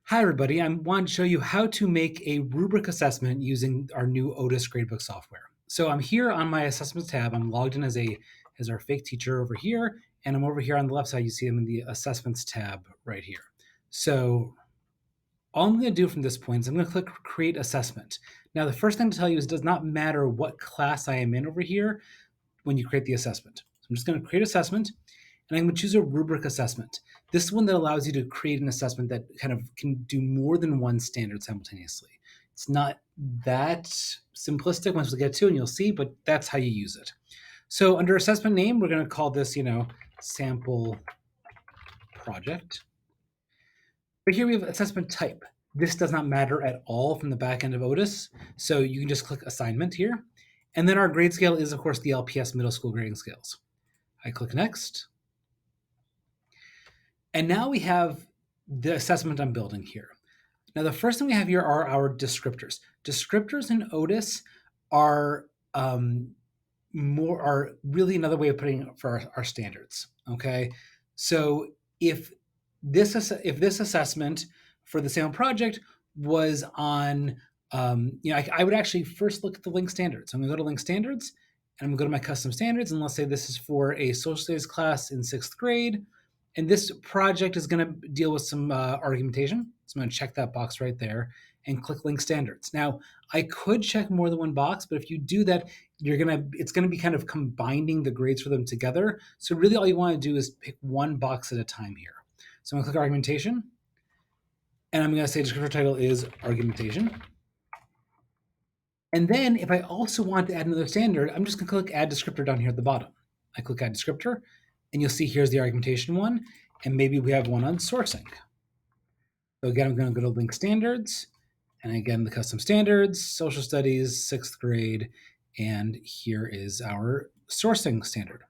Hi, everybody. I want to show you how to make a rubric assessment using our new Otus gradebook software. So I'm here on my assessments tab. I'm logged in as our fake teacher over here, and I'm over here on the left side. You see them in the assessments tab right here. So all I'm going to do from this point is I'm going to click create assessment. Now, the first thing to tell you is it does not matter what class I am in over here when you create the assessment. So I'm just going to create assessment, and I'm going to choose a rubric assessment. This is one that allows you to create an assessment that kind of can do more than one standard simultaneously. It's not that simplistic once we get to it, and you'll see, but that's how you use it. So under assessment name, we're going to call this, sample project. But here we have assessment type. This does not matter at all from the back end of Otus, so you can just click assignment here. And then our grade scale is, of course, the LPS middle school grading scales. I click next. And now we have the assessment I'm building here. Now, the first thing we have here are our descriptors. Descriptors in Otus are really another way of putting it for our standards. Okay, so if this assessment for the sample project was on, I would actually first look at the link standards. So I'm going to go to link standards, and I'm going to go to my custom standards, and let's say this is for a social studies class in 6th grade. And this project is going to deal with some argumentation. So I'm going to check that box right there and click link standards. Now, I could check more than one box, but if you do that, it's going to be kind of combining the grades for them together. So really all you want to do is pick one box at a time here. So I'm going to click argumentation, and I'm going to say descriptor title is argumentation. And then if I also want to add another standard, I'm just going to click add descriptor down here at the bottom. I click add descriptor, and you'll see here's the argumentation one, and maybe we have one on sourcing. So again, I'm going to go to link standards, and again, the custom standards, social studies, 6th grade, and here is our sourcing standard.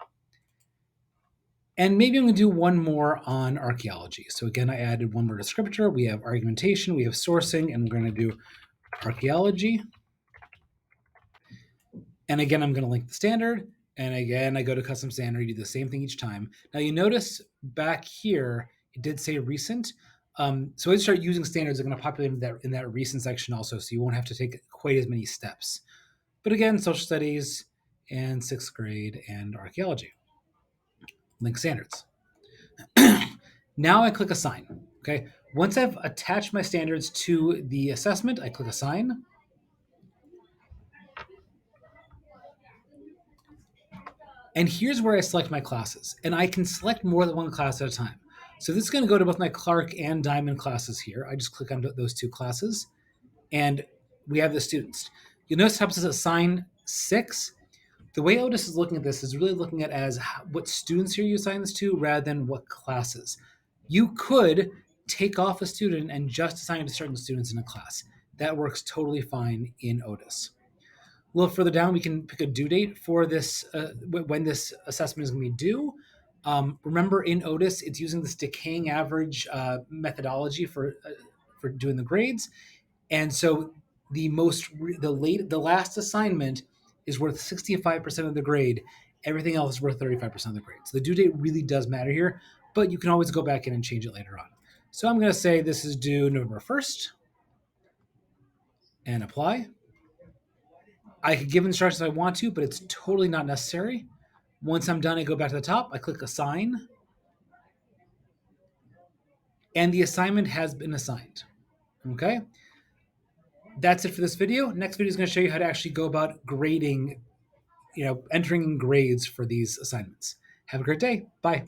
And maybe I'm going to do one more on archaeology. So again, I added one more descriptor. We have argumentation, we have sourcing, and we're going to do archaeology. And again, I'm going to link the standard. And again, I go to custom standard, you do the same thing each time. Now you notice back here, it did say recent. So as you start using standards, they're going to populate in that recent section also, so you won't have to take quite as many steps. But again, social studies and 6th grade and archaeology. Link standards. Now I click assign. Okay. Once I've attached my standards to the assessment, I click assign. And here's where I select my classes. And I can select more than one class at a time. So this is going to go to both my Clark and Diamond classes here. I just click on those two classes, and we have the students. You'll notice how it says assign 6. The way Otus is looking at this is really looking at as what students here you assign this to rather than what classes. You could take off a student and just assign it to certain students in a class. That works totally fine in Otus. A little further down, we can pick a due date for this, when this assessment is going to be due. Remember, in Otus, it's using this decaying average methodology for doing the grades, and so the last assignment is worth 65% of the grade. Everything else is worth 35% of the grade. So the due date really does matter here, but you can always go back in and change it later on. So I'm going to say this is due November 1st, and apply. I could give instructions I want to, but it's totally not necessary. Once I'm done, I go back to the top, I click assign, and the assignment has been assigned. Okay? That's it for this video. Next video is going to show you how to actually go about grading, entering grades for these assignments. Have a great day. Bye.